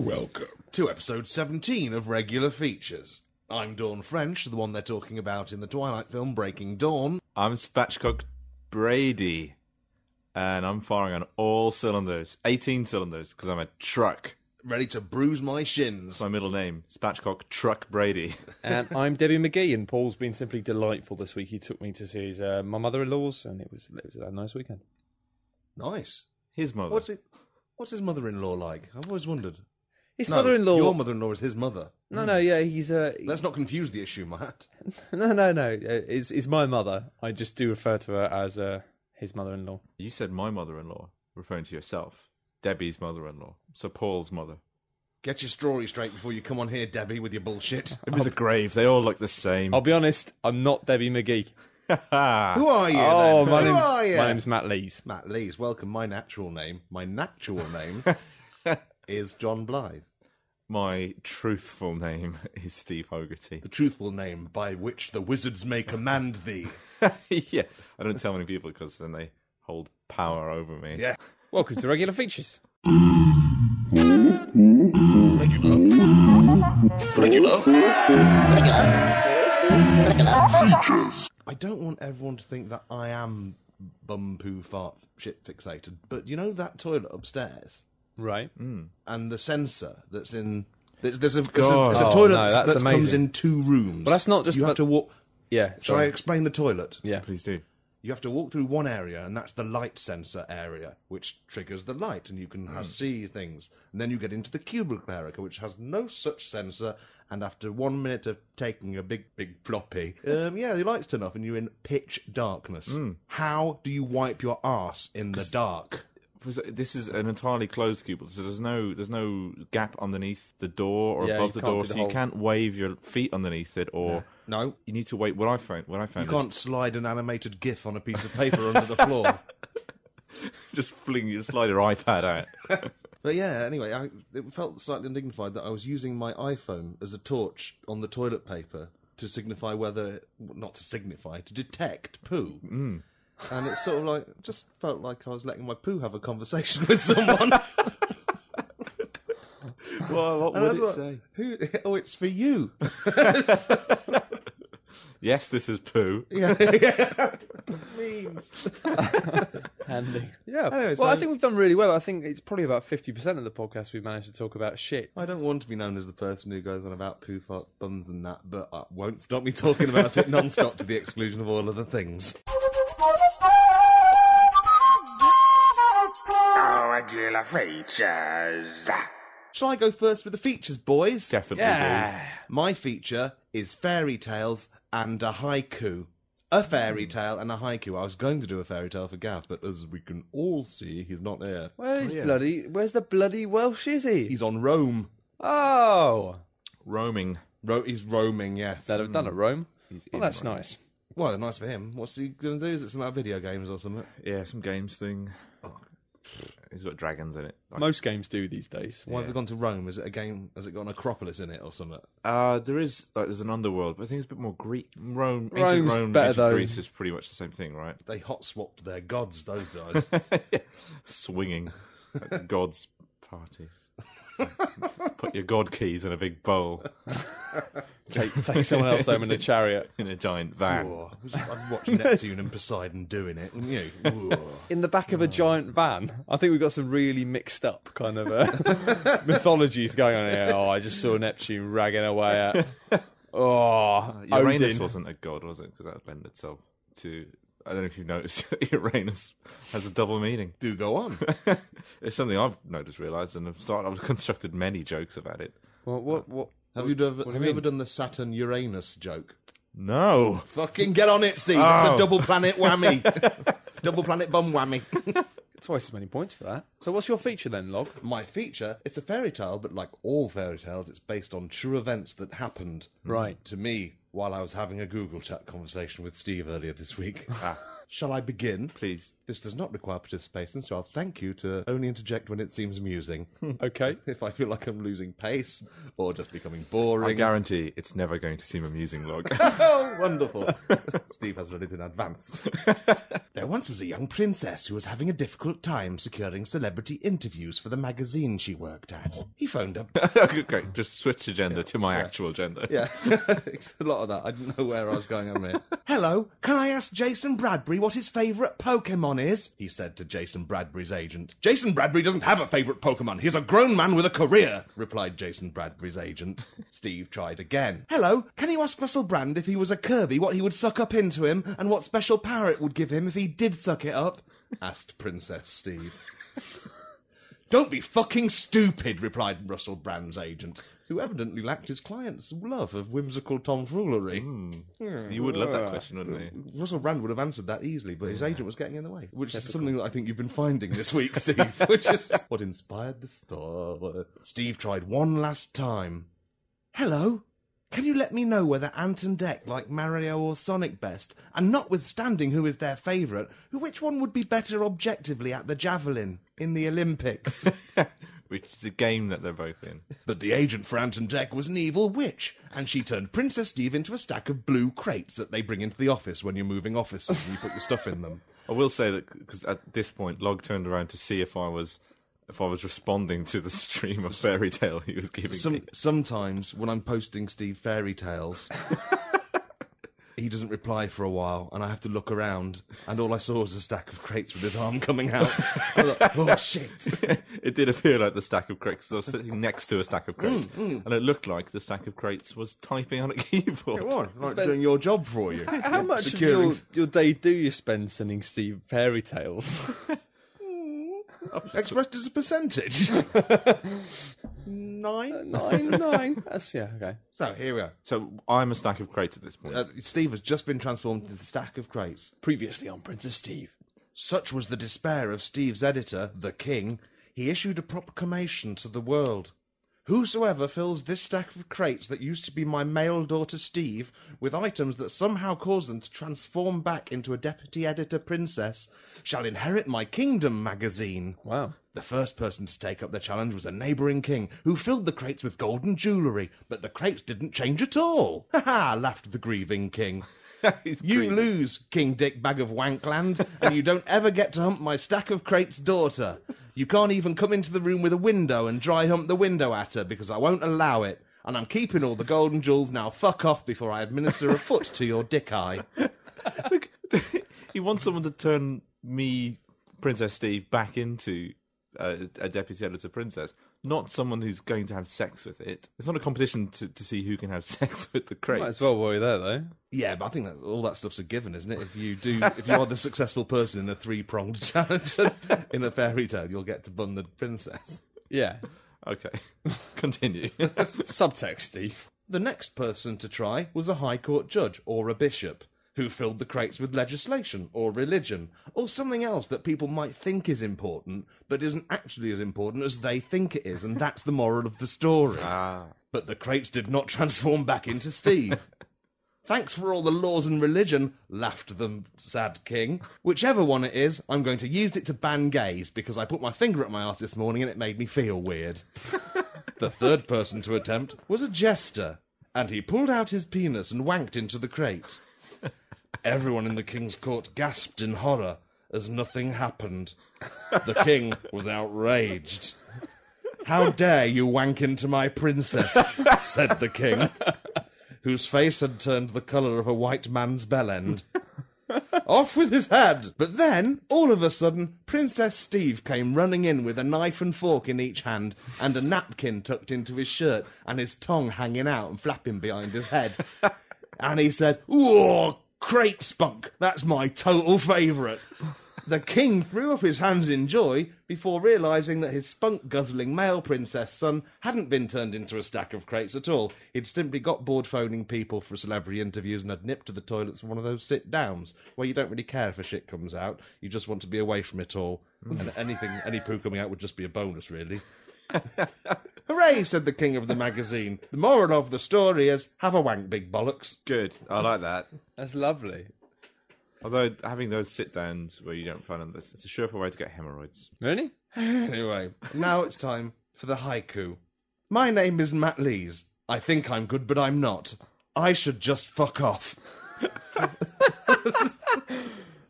Welcome to episode 17 of Regular Features. I'm Dawn French, the one they're talking about in the Twilight film Breaking Dawn. I'm Spatchcock Brady, and I'm firing on all cylinders, 18 cylinders, because I'm a truck. Ready to bruise my shins. That's my middle name, Spatchcock Truck Brady. And I'm Debbie McGee, and Paul's been simply delightful this week. He took me to see his, my mother-in-law's, and it was a nice weekend. Nice. His mother. What's his mother-in-law like? I've always wondered. His mother-in-law... Your mother-in-law is his mother. No, yeah, he's... Let's not confuse the issue, Matt. No. It's my mother. I just do refer to her as his mother-in-law. You said my mother-in-law, referring to yourself. Debbie's mother-in-law. So Paul's mother. Get your story straight before you come on here, Debbie, with your bullshit. It was a grave. They all look the same. I'll be honest, I'm not Debbie McGee. Who are you, Oh, then? my name's Matt Lees. Matt Lees. Welcome. My natural name is John Blythe. My truthful name is Steve Hogarty. The truthful name by which the wizards may command thee. Yeah, I don't tell many people because then they hold power over me. Yeah. Welcome to Regular Features. I don't want everyone to think that I am bum poo fart shit fixated, but you know that toilet upstairs Right. and the sensor that's in. There's a God. toilet No, that's that comes amazing. in two rooms. But that's not just you have about- to walk. Yeah. Shall I Sorry. explain the toilet? Yeah. Please do. You have to walk through one area, and that's the light sensor area, which triggers the light, and you can see things. And then you get into the cubicle area, which has no such sensor, and after 1 minute of taking a big floppy, the lights turn off, and you're in pitch darkness. How do you wipe your arse in the dark? This is an entirely closed cubicle, so there's no gap underneath the door or Yeah, above you the can't door, do the so you whole- can't wave your feet underneath it, or No. you need to wait. What I found You is can't slide an animated GIF on a piece of paper under the floor. just slide your iPad out. But yeah, anyway, it felt slightly undignified that I was using my iPhone as a torch on the toilet paper to signify to detect poo. And it's sort of like, just felt like I was letting my poo have a conversation with someone. Well, what And I would was it like, say? Oh, it's for you. Yes, this is poo. Yeah. Memes. Handy. Yeah. Anyway, well, so- I think we've done really well. I think it's probably about 50% of the podcast we've managed to talk about shit. I don't want to be known as the person who goes on about poo, farts, bums and that, but won't stop me talking about it non-stop to the exclusion of all other things. Regular Features. Shall I go first with the features, boys? Definitely My feature is fairy tales and a haiku. A fairy tale and a haiku. I was going to do a fairy tale for Gav, but as we can all see, he's not here. Where's the bloody Welsh is he? He's on Rome. Oh. do. Roaming. He's roaming, yes. That have done at Rome. He's Well, in that's Rome. Mm. nice. Well, nice for him. What's he going to do? Is it some about video games or something? Yeah, some games thing. He's got dragons in it. Most games do these days. Why have they gone to Rome? Is it a game? Has it got an Acropolis in it or something? There's an underworld, but I think it's a bit more Greek. Ancient Rome's Rome, better, ancient though. Greece is pretty much the same thing, right? They hot swapped their gods, those guys. Swinging at God's parties. Put your God keys in a big bowl Take someone else home in a chariot. in a giant van. Oh, I'd watch Neptune and Poseidon doing it, wouldn't you? Ooh. In the back of a giant van. I think we've got some really mixed up kind of mythologies going on here. Oh, I just saw Neptune ragging away at... Oh, Uranus Odin. wasn't a god, was it? Because that would lend itself to... I don't know if you've noticed, Uranus has a double meaning. Do go on. It's something I've realised, and I've constructed many jokes about it. Well, what? Have you do you ever done the Saturn-Uranus joke? No. Fucking get on it, Steve. It's a double planet whammy. Double planet bum whammy. Twice as many points for that. So what's your feature then, Log? My feature, it's a fairy tale, but like all fairy tales, it's based on true events that happened Right. to me while I was having a Google chat conversation with Steve earlier this week. Shall I begin? Please. This does not require participation, so I'll thank you to only interject when it seems amusing. Okay. If I feel like I'm losing pace or just becoming boring. I guarantee it's never going to seem amusing, Log. Oh, wonderful. Steve has read it in advance. There once was a young princess who was having a difficult time securing celebrity interviews for the magazine she worked at. He phoned up. Okay, just switch agenda to my actual agenda. Yeah, it's a lot of that. I didn't know where I was going on here. Hello, can I ask Jason Bradbury what his favourite Pokemon is? He said to Jason Bradbury's agent. Jason Bradbury doesn't have a favourite Pokemon. He's a grown man with a career, replied Jason Bradbury's agent. Steve tried again. Hello, can you ask Russell Brand if he was a Kirby what he would suck up into him and what special power it would give him if he did suck it up? Asked Princess Steve. Don't be fucking stupid, replied Russell Brand's agent, who evidently lacked his client's love of whimsical tomfoolery. You would love that question, wouldn't you? Russell Brand would have answered that easily, but his agent was getting in the way, which is something that I think you've been finding this week, Steve, which is what inspired the story. Steve tried one last time. Hello? Can you let me know whether Ant and Dec like Mario or Sonic best, and notwithstanding who is their favourite, which one would be better objectively at the javelin in the Olympics? Which is a game that they're both in. But the agent for Ant and Dec was an evil witch, and she turned Princess Steve into a stack of blue crates that they bring into the office when you're moving offices and you put your stuff in them. I will say that, because at this point, Log turned around to see if I was responding to the stream of fairy tale he was giving me. Sometimes when I'm posting Steve fairy tales, he doesn't reply for a while, and I have to look around, and all I saw was a stack of crates with his arm coming out. I was like, oh shit! It did appear like the stack of crates. I was sitting next to a stack of crates, and it looked like the stack of crates was typing on a keyboard. It was like doing your job for you. How much of your day do you spend sending Steve fairy tales? Expressed as a percentage. 9? 9. That's, yeah, okay. So here we are. So I'm a stack of crates at this point. Steve has just been transformed into the stack of crates. Previously on Princess Steve. Such was the despair of Steve's editor, the king, he issued a proclamation to the world. Whosoever fills this stack of crates that used to be my male daughter Steve with items that somehow cause them to transform back into a deputy editor princess shall inherit my kingdom magazine. Wow. The first person to take up the challenge was a neighbouring king, who filled the crates with golden jewellery, but the crates didn't change at all. Ha ha, laughed the grieving king. You lose, King Dick Bag of Wankland, and you don't ever get to hump my stack of crates daughter. You can't even come into the room with a window and dry hump the window at her, because I won't allow it. And I'm keeping all the golden jewels. Now fuck off before I administer a foot to your dick eye. Look, he wants someone to turn me, Princess Steve, back into a deputy editor princess, not someone who's going to have sex with it. It's not a competition to see who can have sex with the crates. Might as well while you're there, though. Yeah, but I think that all that stuff's a given, isn't it? If you are the successful person in a 3-pronged challenge in a fairy tale, you'll get to bun the princess. Yeah. Okay, continue. Subtext, Steve. The next person to try was a High Court judge or a bishop, who filled the crates with legislation or religion or something else that people might think is important but isn't actually as important as they think it is, and that's the moral of the story. But the crates did not transform back into Steve. Thanks for all the laws and religion, laughed the sad king. Whichever one it is, I'm going to use it to ban gays, because I put my finger up my arse this morning and it made me feel weird. The third person to attempt was a jester, and he pulled out his penis and wanked into the crate. Everyone in the king's court gasped in horror as nothing happened. The king was outraged. How dare you wank into my princess, said the king, whose face had turned the colour of a white man's bell end. Off with his head! But then, all of a sudden, Princess Steve came running in with a knife and fork in each hand and a napkin tucked into his shirt and his tongue hanging out and flapping behind his head. And he said, "Ooh, crate spunk, that's my total favourite." The king threw up his hands in joy before realising that his spunk-guzzling male princess son hadn't been turned into a stack of crates at all. He'd simply got bored phoning people for celebrity interviews and had nipped to the toilets for one of those sit-downs, where you don't really care if a shit comes out, you just want to be away from it all. And any poo coming out would just be a bonus, really. Hooray, said the king of the magazine. The moral of the story is, have a wank, big bollocks. Good, I like that. That's lovely. Although having those sit-downs where you don't plan on this, it's a surefire way to get hemorrhoids. Really? Anyway, now it's time for the haiku. My name is Matt Lees. I think I'm good, but I'm not. I should just fuck off.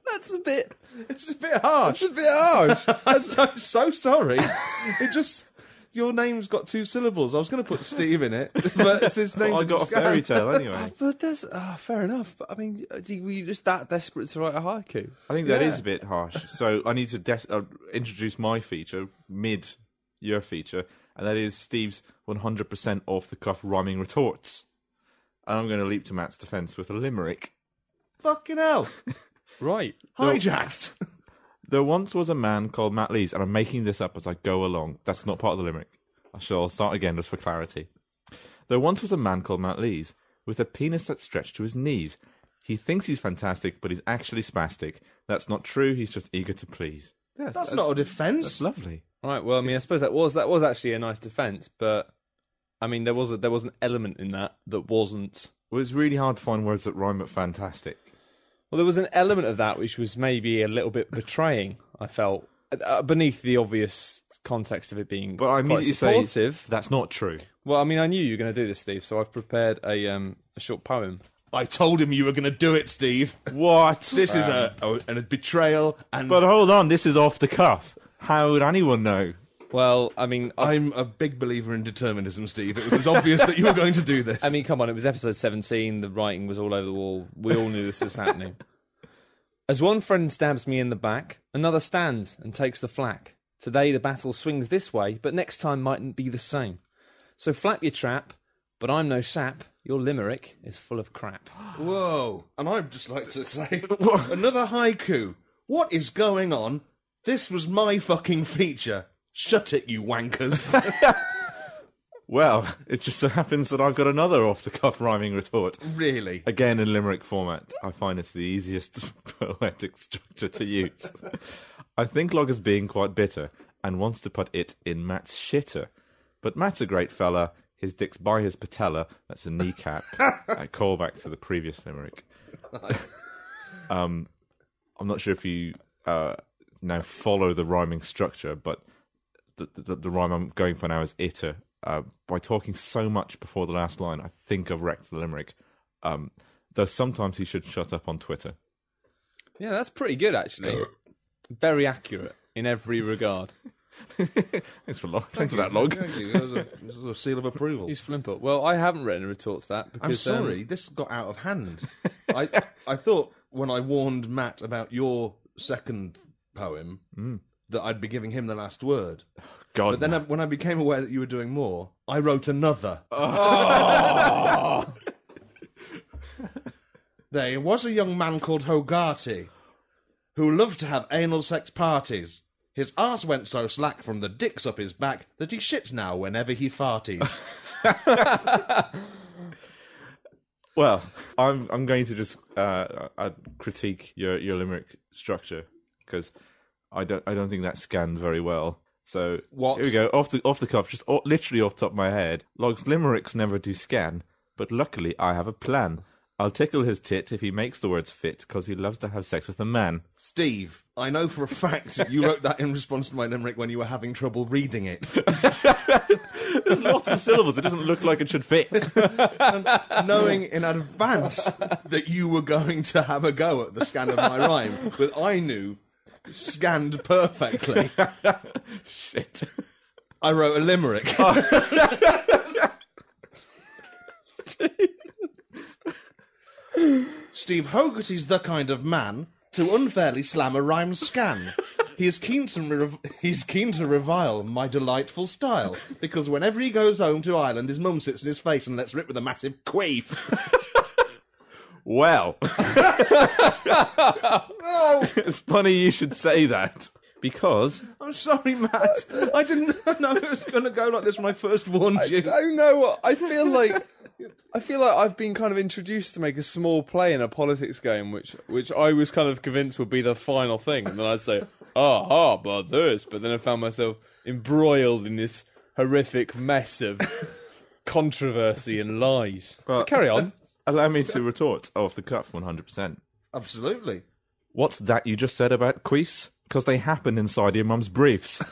That's a bit... It's a bit harsh. It's a bit harsh. I'm so sorry. It just... Your name's got 2 syllables. I was going to put Steve in it, but it's his name. I got a fairy tale anyway. But that's fair enough. But I mean, were you just that desperate to write a haiku? I think that is a bit harsh. So I need to introduce my feature, mid your feature, and that is Steve's 100% off-the-cuff rhyming retorts. And I'm going to leap to Matt's defence with a limerick. Fucking hell. Right. Hijacked. There once was a man called Matt Lees, and I'm making this up as I go along. That's not part of the limerick. I'll start again just for clarity. There once was a man called Matt Lees, with a penis that stretched to his knees. He thinks he's fantastic, but he's actually spastic. That's not true, he's just eager to please. Yes, That's not a defence. That's lovely. All right. Well, I mean, I suppose that was actually a nice defence, but I mean, there was an element in that wasn't. It was really hard to find words that rhyme but fantastic. Well, there was an element of that which was maybe a little bit betraying, I felt, beneath the obvious context of it being But I quite immediately supportive. say that's not true. Well, I mean, I knew you were going to do this, Steve, so I've prepared a short poem. I told him you were going to do it, Steve. What? This is a betrayal, and But hold on, this is off the cuff. How would anyone know? Well, I mean, I'm a big believer in determinism, Steve. It was as obvious that you were going to do this. I mean, come on, it was episode 17, the writing was all over the wall. We all knew this was happening. As one friend stabs me in the back, another stands and takes the flak. Today the battle swings this way, but next time mightn't be the same. So flap your trap, but I'm no sap. Your limerick is full of crap. Whoa. And I'd just like to say, another haiku. What is going on? This was my fucking feature. Shut it, you wankers. Well, it just so happens that I've got another off-the-cuff rhyming retort. Really? Again, in limerick format. I find it's the easiest poetic structure to use. I think Log is being quite bitter and wants to put it in Matt's shitter. But Matt's a great fella. His dick's by his patella. That's a kneecap. A callback to the previous limerick. Nice. I'm not sure if you now follow the rhyming structure, but the rhyme I'm going for now is itter. By talking so much before the last line, I think I've wrecked the limerick. Though sometimes he should shut up on Twitter. Yeah, that's pretty good, actually. Very accurate in every regard. Thanks for that, Log. Thank you. It was a seal of approval. He's flimple. Well, I haven't written a retort to that because I'm sorry, this got out of hand. I thought when I warned Matt about your second poem that I'd be giving him the last word. God, But then when I became aware that you were doing more, I wrote another. Oh! There was a young man called Hogarty who loved to have anal sex parties. His arse went so slack from the dicks up his back that he shits now whenever he farties. Well, I'm going to just critique your limerick structure because I don't think that scanned very well. So What? Here we go, off the cuff, just literally off the top of my head. Log's limericks never do scan, but luckily I have a plan. I'll tickle his tit if he makes the words fit, because he loves to have sex with a man. Steve, I know for a fact you wrote that in response to my limerick when you were having trouble reading it. There's lots of syllables. It doesn't look like it should fit. Knowing in advance that you were going to have a go at the scan of my rhyme, that I knew scanned perfectly. Shit. I wrote a limerick. Steve Hogarty's the kind of man to unfairly slam a rhyme scan. He is keen to revile my delightful style, because whenever he goes home to Ireland, his mum sits in his face and lets rip with a massive queef. Well. It's funny you should say that, because... I'm sorry, Matt. I didn't know it was going to go like this when I first warned you. I don't know. I feel like I've been kind of introduced to make a small play in a politics game, which I was kind of convinced would be the final thing. And then I'd say, but this. But then I found myself embroiled in this horrific mess of controversy and lies. Well, But carry on. Allow me to retort off the cuff 100%. Absolutely. What's that you just said about queefs? Because they happen inside your mum's briefs.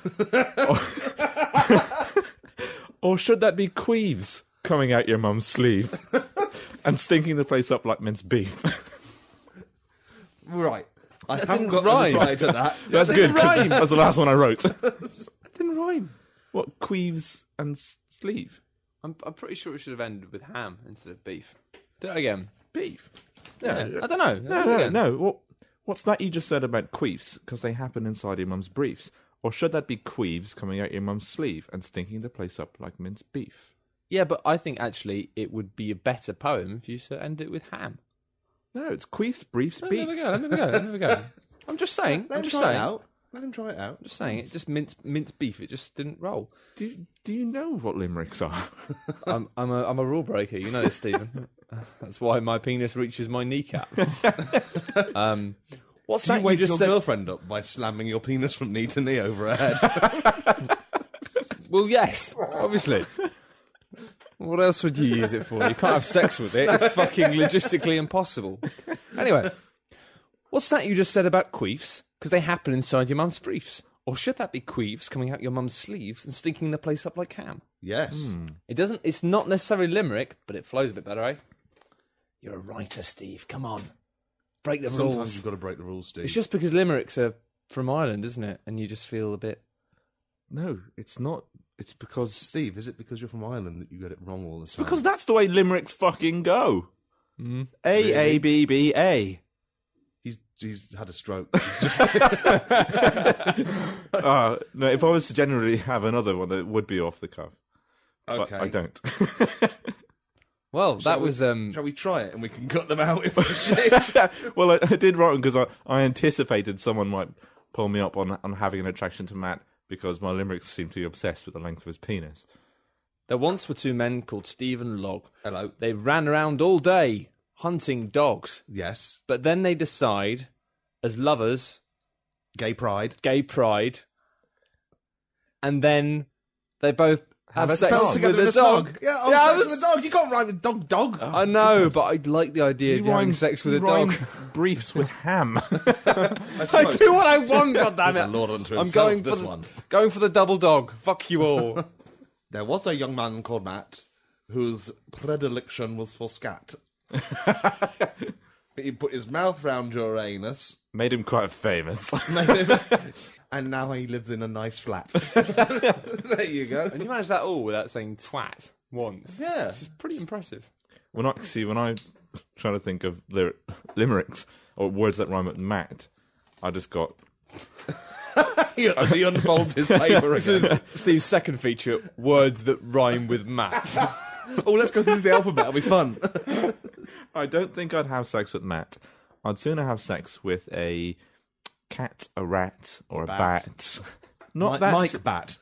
Or should that be queefs coming out your mum's sleeve and stinking the place up like minced beef? Right. I haven't didn't got rhyme. a reply to that. That's good, 'cause that's the last one I wrote. It didn't rhyme. What, queefs and sleeve? I'm pretty sure it should have ended with ham instead of beef. Do it again. Beef? Yeah. I don't know. No. What's that you just said about queefs? Because they happen inside your mum's briefs. Or should that be queefs coming out your mum's sleeve and stinking the place up like minced beef? Yeah, but I think actually it would be a better poem if you end it with ham. No, it's queefs, briefs, beef. Let me go. I'm just saying. Let him try it out. Let him try it out. I'm just saying. It's just minced beef. It just didn't roll. Do you know what limericks are? I'm a rule breaker. You know this, Stephen. That's why my penis reaches my kneecap. What's Do you that wake you just your said? girlfriend up by slamming your penis from knee to knee over her head? Well, yes, obviously. What else would you use it for? You can't have sex with it. It's fucking logistically impossible. Anyway, what's that you just said about queefs? Because they happen inside your mum's briefs. Or should that be queefs coming out your mum's sleeves and stinking the place up like ham? Yes. It doesn't. It's not necessarily limerick, but it flows a bit better, eh? You're a writer, Steve. Come on, break the Sometimes rules. you've got to break the rules, Steve. It's just because limericks are from Ireland, isn't it? And you just feel a bit. No, it's not. It's because Steve, is it because you're from Ireland that you get it wrong all the time? because that's the way limericks fucking go. A-A-B-B-A. He's had a stroke. He's just... No, if I was to generally have another one, it would be off the cuff. But Okay. I don't. Well, that was. Shall we try it and we can cut them out if it's shit? Well, I did write them because I anticipated someone might pull me up on having an attraction to Matt because my limericks seem to be obsessed with the length of his penis. There once were two men called Steve and Log. Hello. They ran around all day hunting dogs, Yes. but then they decide, as lovers, Gay pride. gay pride, and then they both have a sex dog. Spelled together with in a dog. snog. Yeah, I sex was- with a dog. You can't rhyme with dog. I know, but I like the idea of having sex with a dog. Briefs with ham. I do what I want, goddammit. He's a lord unto I'm himself, going for this the, one. going for the double dog. Fuck you all. There was a young man called Matt whose predilection was for scat. He put his mouth round your anus, Made him quite famous. and now he lives in a nice flat. There you go. And you managed that all without saying twat once. Yeah. Which is pretty impressive. when I try to think of limericks or words that rhyme with Matt, I just got As he unfolds his paper This is again. Steve's second feature, words that rhyme with Matt. Oh, let's go through the alphabet. It'll be fun. I don't think I'd have sex with Matt. I'd sooner have sex with a cat, a rat, or a bat. Not that Mike Bat.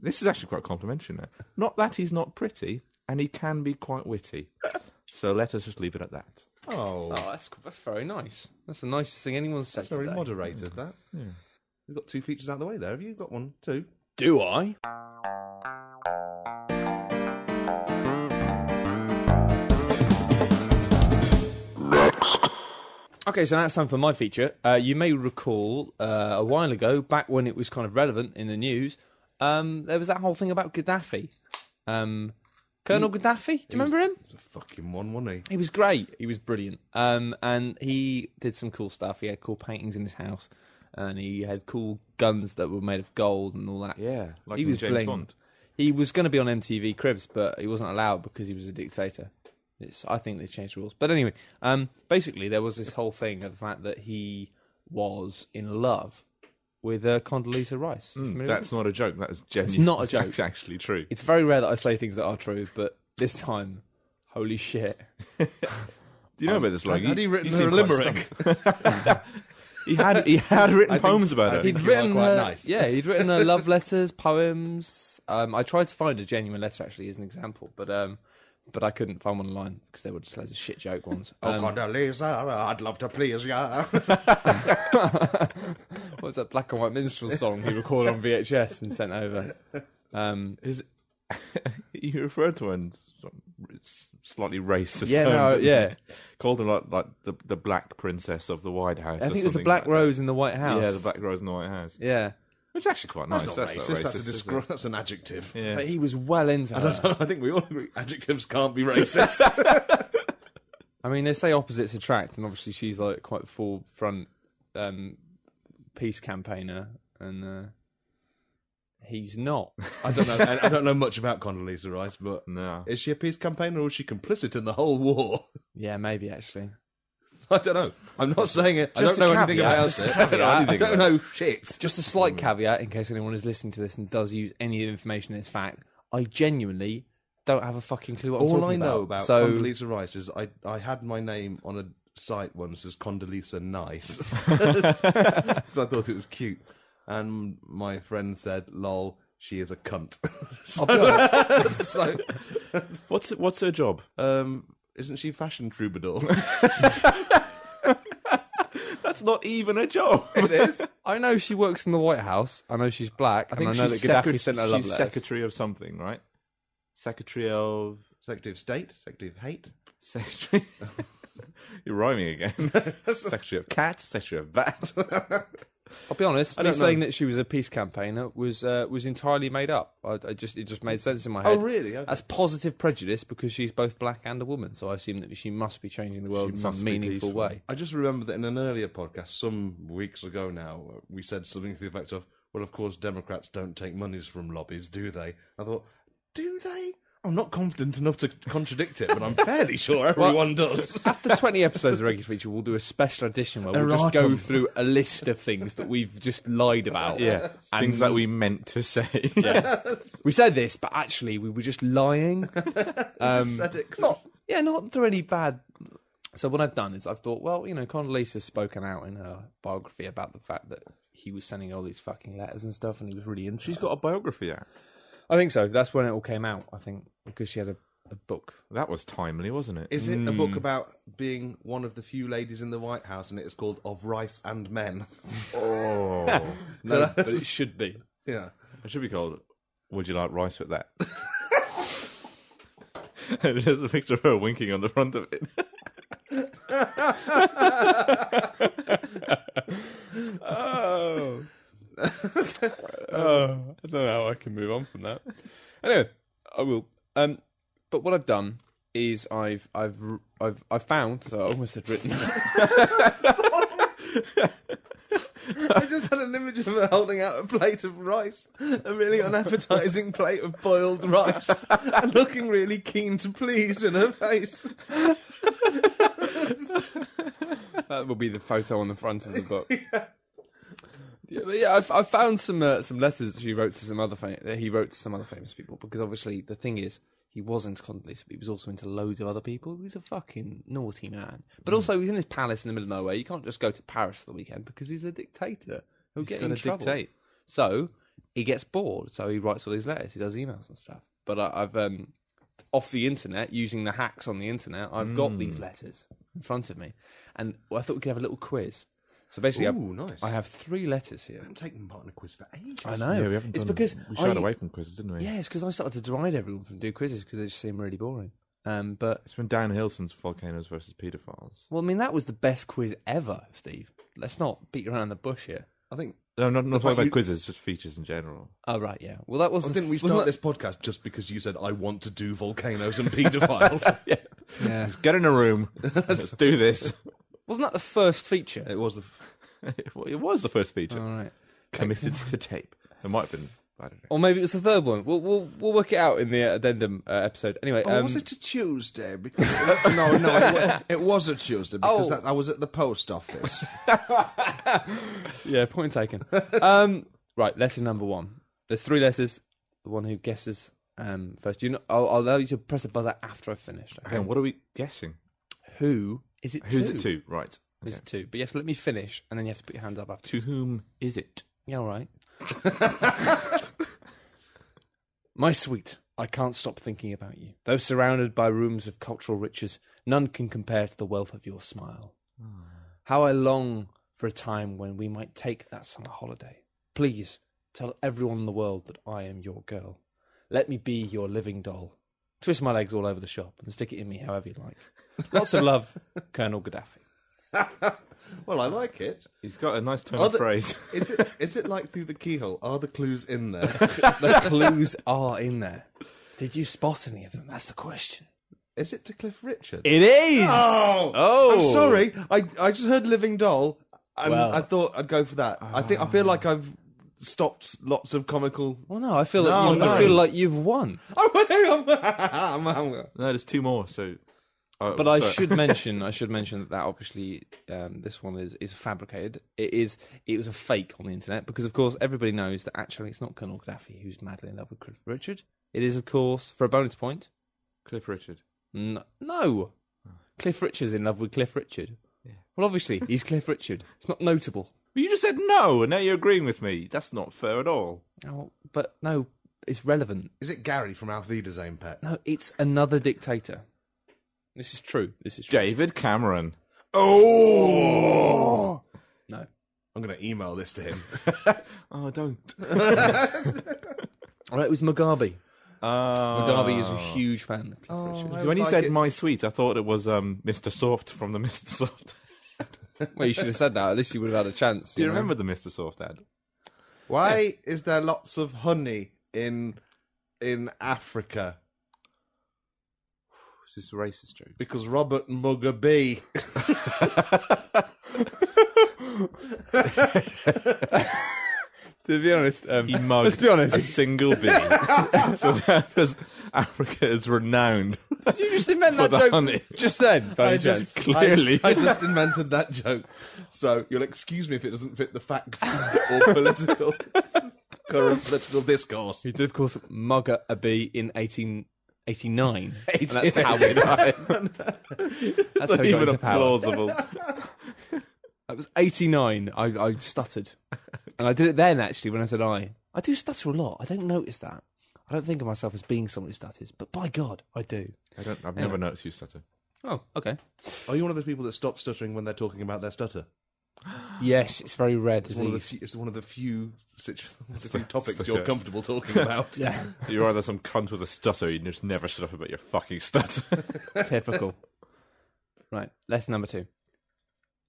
This is actually quite complimentary now. Not that he's not pretty, and he can be quite witty. So let us just leave it at that. Oh, Oh, that's very nice. That's the nicest thing anyone's said that's very today. moderated, that. Yeah. We've got two features out of the way there. Have you got one, too? Do I? Okay, so now it's time for my feature. You may recall a while ago, back when it was kind of relevant in the news, there was that whole thing about Gaddafi. Colonel Gaddafi, do you remember him? It's a fucking one, wasn't he? He was great. He was brilliant. And he did some cool stuff. He had cool paintings in his house. And he had cool guns that were made of gold and all that. Yeah, like he in was James bling. Bond. He was going to be on MTV Cribs, but he wasn't allowed because he was a dictator. I think they changed the rules. But anyway, basically there was this whole thing of the fact that he was in love with Condoleezza Rice. Familiar with That's this? not a joke. That is genuine. It's not a joke. It's actually true. It's very rare that I say things that are true, but this time, holy shit. Do you know about this? Like, Had he written seem her a quite limerick? stunned. He had written poems about I it. think He'd you are written quite nice. Yeah, he'd written love letters, poems. I tried to find a genuine letter actually as an example, but I couldn't find one online because they were just loads of shit joke ones. Oh, Condoleezza, I'd love to please ya. What was that black and white minstrel song he recorded on VHS and sent over? Is you referred to him slightly racist Yeah, terms. no, yeah. Called her like the Black Princess of the White House. I or think it was the something Black like that. Rose in the White House. Yeah, the Black Rose in the White House. Yeah. Which is actually quite nice. That's not racist. That's is it? that's an adjective. Yeah. But he was well into her. I think we all agree adjectives can't be racist. I mean, they say opposites attract, and obviously she's like quite the forefront peace campaigner, and he's not. I don't know. I don't know much about Condoleezza Rice, but No. is she a peace campaigner or is she complicit in the whole war? Yeah, maybe actually. I don't know. I'm not saying it. Just I a don't know anything caveat, about just a it. caveat. I don't know shit. Just a slight caveat in case anyone is listening to this and does use any information as fact. I genuinely don't have a fucking clue what I'm All talking I know about. about So, Condoleezza Rice is I had my name on a site once as Condoleezza Nice. So I thought it was cute. And my friend said, lol, she is a cunt. What's her job? Isn't she fashion troubadour? That's not even a job. It is. I know she works in the White House. I know she's black. And I know that Gaddafi sent her love She's letters. secretary of something, right? Secretary of... Secretary of State, Secretary of Hate. Secretary... You're rhyming again. Secretary of Cat, Secretary of Bat. I'll be honest. Me don't saying know. that she was a peace campaigner was entirely made up. It just made sense in my head. Oh, really? Okay. That's positive prejudice because she's both black and a woman. So I assume that she must be changing the world in some must be meaningful peaceful. way. I just remember that in an earlier podcast, some weeks ago now, we said something to the effect of, well, of course, Democrats don't take monies from lobbies, do they? I thought, do they? I'm not confident enough to contradict it, but I'm fairly sure everyone does. After 20 episodes of Regular Feature, we'll do a special edition where we'll just go Erratum. through a list of things that we've just lied about. Yeah, things that we meant to say. We said this, but actually we were just lying. Said it 'cause Not through any bad... So what I've done is I've thought, well, Condoleezza's spoken out in her biography about the fact that he was sending all these fucking letters and stuff, and he was really into She's her. got a biography out. I think so. That's when it all came out, I think, because she had a book. That was timely, wasn't it? Is it a book about being one of the few ladies in the White House, and it is called Of Rice and Men? Oh. No, but it should be. Yeah. It should be called Would You Like Rice With That? And there's a picture of her winking on the front of it. Oh. I don't know how I can move on from that. Anyway, I will. But what I've done is I've found. So I almost said written. I just had an image of her holding out a plate of rice, a really unappetizing plate of boiled rice, and looking really keen to please in her face. That will be the photo on the front of the book. Yeah, I found some letters he wrote to some other famous people, because obviously the thing is he was into Condoleezza, but he was also into loads of other people. He's a fucking naughty man, but also he's in his palace in the middle of nowhere. You can't just go to Paris for the weekend because he's a dictator. He'll get in trouble. Dictate. So he gets bored, so he writes all these letters. He does emails and stuff. But I've off the internet, using the hacks on the internet, I've got these letters in front of me, and I thought we could have a little quiz. So basically, Nice. I have 3 letters here. I haven't taken part in a quiz for ages. I know. Yeah, we haven't It's done- because we shied away from quizzes, didn't we? Yeah, it's because I started to deride everyone from doing quizzes because they just seem really boring. But It's been downhill since Volcanoes versus Paedophiles. well, I mean, that was the best quiz ever, Steve. Let's not beat around the bush here. I think. No, not talking fact about you- quizzes, just features in general. Oh right, yeah. Well, that was. Well, didn't we wasn't start that- this podcast just because you said I want to do volcanoes and paedophiles? Yeah, Get in a room. Let's do this. wasn't that the first feature? It was the. It was the first feature. All right. Committed to tape. It might have been. I don't know. Or maybe it was the third one. We'll work it out in the addendum episode. Anyway, was it a Tuesday? Because it was a Tuesday because I was at the post office. Yeah, point taken. Right, letter number 1. There's 3 letters. The one who guesses first. I'll allow you to press a buzzer after I've finished. Okay? Hang on, what are we guessing? Who is it? Who's to? it to? Right. Who's it to? But you have to let me finish, and then you have to put your hands up after. To whom is it? Yeah, all right. My sweet, I can't stop thinking about you. Though surrounded by rooms of cultural riches, none can compare to the wealth of your smile. How I long for a time when we might take that summer holiday. Please, tell everyone in the world that I am your girl. Let me be your living doll. Twist my legs all over the shop and stick it in me however you like. Lots of love, Colonel Gaddafi. Well, I like it. He's got a nice turn of phrase. Is it like through the keyhole? Are the clues in there? The clues are in there. Did you spot any of them? That's the question. Is it to Cliff Richard? It is! Oh! I'm sorry. I just heard Living Doll, and Well. I thought I'd go for that. I feel like I've stopped lots of comical... Well, no, I feel like you've won. Oh, No, there's 2 more, so... But I should mention that obviously this one is fabricated. It was a fake on the internet because, of course, everybody knows that actually it's not Colonel Gaddafi who's madly in love with Cliff Richard. It is, of course, for a bonus point, Cliff Richard. No. Cliff Richard's in love with Cliff Richard. Yeah. Well, obviously, he's Cliff Richard. It's not notable. But you just said no, and now you're agreeing with me. That's not fair at all. Oh, but no, it's relevant. Is it Gary from Auf Wiedersehen, Pet? No, it's another dictator. This is true. David Cameron. Oh! No. I'm going to email this to him. Oh, don't. All right, it was Mugabe. Oh. Mugabe is a huge fan of Cliff Richard. So when you said My Sweet, I thought it was Mr. Soft from the Mr. Soft. Well, you should have said that. At least you would have had a chance. Do you know? remember the Mr. Soft ad? Why is there lots of honey in Africa? Is this a racist joke? Because Robert Mugabe. To be honest, He mugged let's be honest. a single bee. So because Africa is renowned. Did you just invent that the joke honey. just then? By any chance? Clearly. I just invented that joke. So you'll excuse me if it doesn't fit the facts or current political discourse. He did, of course, mug a bee in 1889. And that's how That's how he got even into a power. plausible. That was 89. I stuttered. And I did it then, actually, when I said I. I do stutter a lot. I don't notice that. I don't think of myself as being someone who stutters. But by God, I do. I've never noticed you stutter. Oh, okay. Are you one of those people that stop stuttering when they're talking about their stutter? Yes, it's very rare disease. It's one of the few the- topics it's the you're curse. comfortable talking about. Yeah. You're either some cunt with a stutter, you just never shut up about your fucking stutter. Typical. Right, lesson number 2.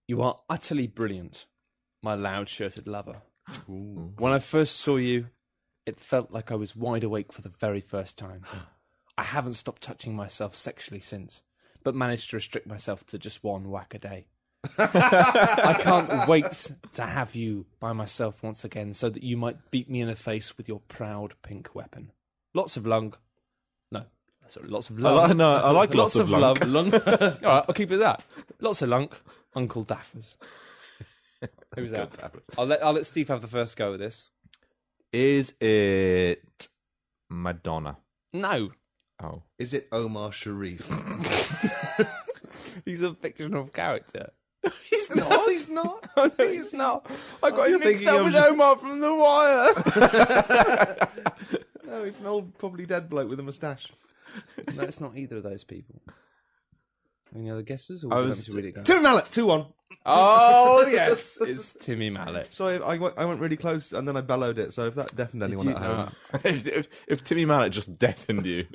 You are utterly brilliant, my loud-shirted lover. Ooh. When I first saw you, it felt like I was wide awake for the very first time. I haven't stopped touching myself sexually since, but managed to restrict myself to just one whack a day. I can't wait to have you by myself once again so that you might beat me in the face with your proud pink weapon. Lots of lung. No, sorry, lots of lung. I like lots of lung. lung. All right, I'll keep it at that. Lots of lunk. Uncle Daffers. Who's that? I'll let Steve have the first go with this. Is it Madonna? No. Oh. Is it Omar Sharif? He's a fictional character. He's not. He's not. No, he's not. I got You're him mixed thinking up of- with Omar from The Wire. No, he's an old, probably dead bloke with a moustache. No, it's not either of those people. Any other guesses? Or I would you was- like me to read it, guys? Tim Mallet, 2-1. Oh, yes. It's Timmy Mallet. So I went really close and then I bellowed it. So if that deafened anyone at home, if Timmy Mallet just deafened you,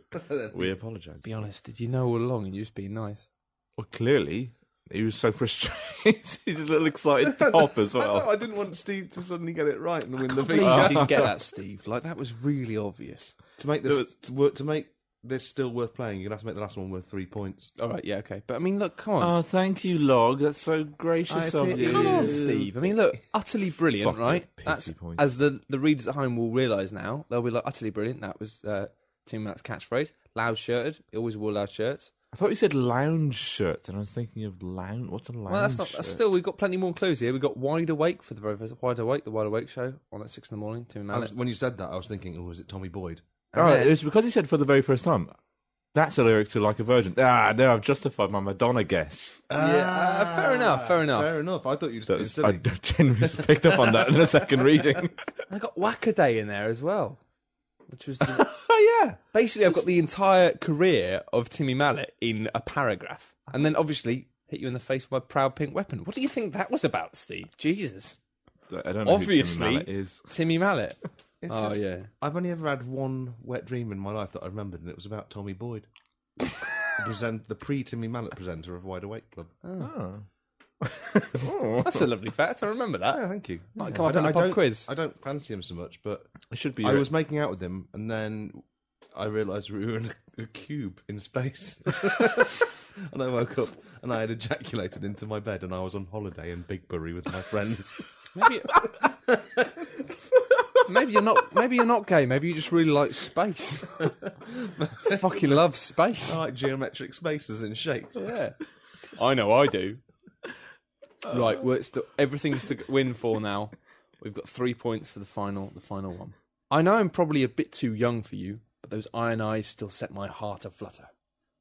we apologise. Be honest, did you know all along and you just being nice? Well, clearly, he was so frustrated. He's a little excited pop as well. I didn't want Steve to suddenly get it right and win the Please, feature. you didn't get that, Steve. Like, that was really obvious. To make this to make this still worth playing, you're gonna have to make the last one worth 3 points. All right, yeah, okay. But, I mean, look, come on. Oh, thank you, Log. That's so gracious of you. Come on, Steve. I mean, look, utterly brilliant, Fuck right? pity That's points. as the readers at home will realise now. They'll be like, utterly brilliant. That was Tim Matt's catchphrase. Loud shirted. He always wore loud shirts. I thought you said lounge shirt, and I was thinking of lounge. What's a lounge Well, that's not. shirt? That's still, we've got plenty more clues here. We've got Wide Awake for the very first. Wide Awake, the Wide Awake show on at 6 a.m. Tim Mallet. When you said that, I was thinking, oh, is it Tommy Boyd? Oh, it was because he said for the very first time. That's a lyric to Like a Virgin. Ah, no, I've justified my Madonna guess. Fair enough. Fair enough. Fair enough. I thought you just So been it's- I silly. genuinely picked up on that in a second reading. I got Wackaday in there as well, which was the, Oh, yeah. basically I've got the entire career of Timmy Mallet in a paragraph, and then obviously hit you in the face with my proud pink weapon. What do you think that was about, Steve? Jesus, I don't know obviously who Timmy Mallet is. Timmy Mallet. Oh, yeah. I've only ever had one wet dream in my life that I remembered, and it was about Tommy Boyd, the pre-Timmy Mallet presenter of Wide Awake Club. Oh. That's a lovely fact. I remember that. Yeah, thank you. Might come up in a pub quiz. I don't fancy him so much, but It should be. I was making out with him, and then I realised we were in a cube in space. And I woke up, and I had ejaculated into my bed, and I was on holiday in Bigbury with my friends. Maybe you're not. Maybe you're not gay. Maybe you just really like space. Fucking love space. I like geometric spaces in shape. Yeah, I know. I do. Right, well, everything's to win for now. We've got 3 points for the final one. I know I'm probably a bit too young for you, but those iron eyes still set my heart aflutter.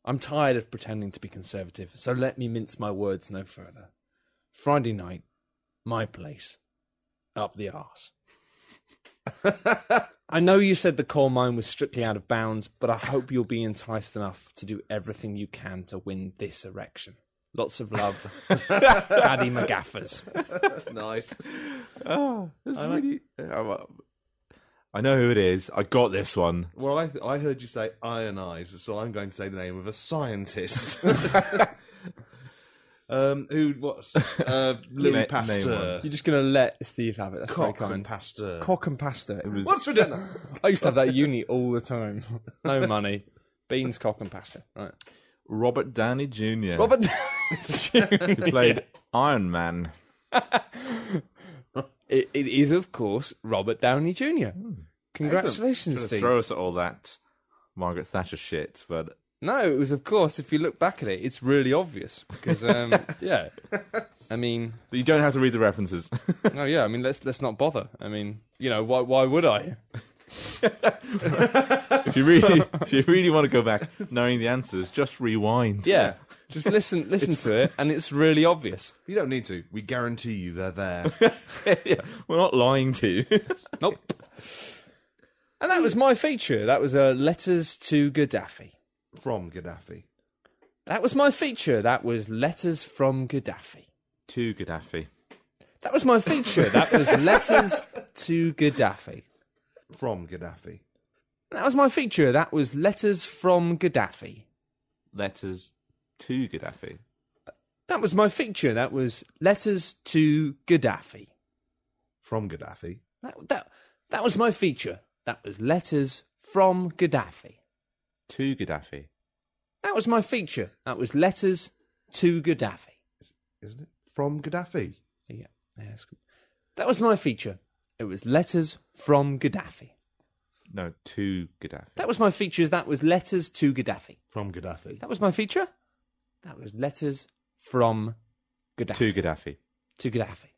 I'm tired of pretending to be conservative, so let me mince my words no further. Friday night, my place, up the arse. I know you said the coal mine was strictly out of bounds, but I hope you'll be enticed enough to do everything you can to win this erection. Lots of love, Daddy McGaffers. Nice. Oh, that's really. I know who it is. I got this one. Well, I heard you say iron eyes, so I'm going to say the name of a scientist. Louis Pasteur. You're just going to let Steve have it. That's very Cock and kind. Pasteur. Cock and pasta. It was. What's for dinner? I used to have that at uni all the time. No money. Beans, cock and pasta. Right. Robert Downey Jr. Robert Downey Jr. Who played Iron Man. It is, of course, Robert Downey Jr. Congratulations, Trying to Steve. throw us at all that Margaret Thatcher shit, but No, it was, of course, if you look back at it, it's really obvious. Because, yeah. I mean... you don't have to read the references. Oh, yeah, I mean, let's not bother. I mean, you know, why would I? If you really want to go back knowing the answers, just rewind. Yeah. Just listen to it, and it's really obvious. You don't need to. We guarantee you they're there. Yeah, we're not lying to you. Nope. And that was my feature. That was Letters to Gaddafi. From Gaddafi. That was my feature. That was Letters from Gaddafi. To Gaddafi. That was my feature. That was Letters to Gaddafi. From Gaddafi. That was my feature. That was Letters from Gaddafi. Letters to Gaddafi. That was my feature. That was Letters to Gaddafi. From Gaddafi. That was my feature. That was Letters from Gaddafi. To Gaddafi. That was my feature. That was Letters to Gaddafi. Isn't it? From Gaddafi. Yeah, that's good. That was my feature. It was Letters from Gaddafi. No, to Gaddafi. That was my features. That was Letters to Gaddafi. From Gaddafi. That was my feature. That was Letters from Gaddafi. To Gaddafi. To Gaddafi.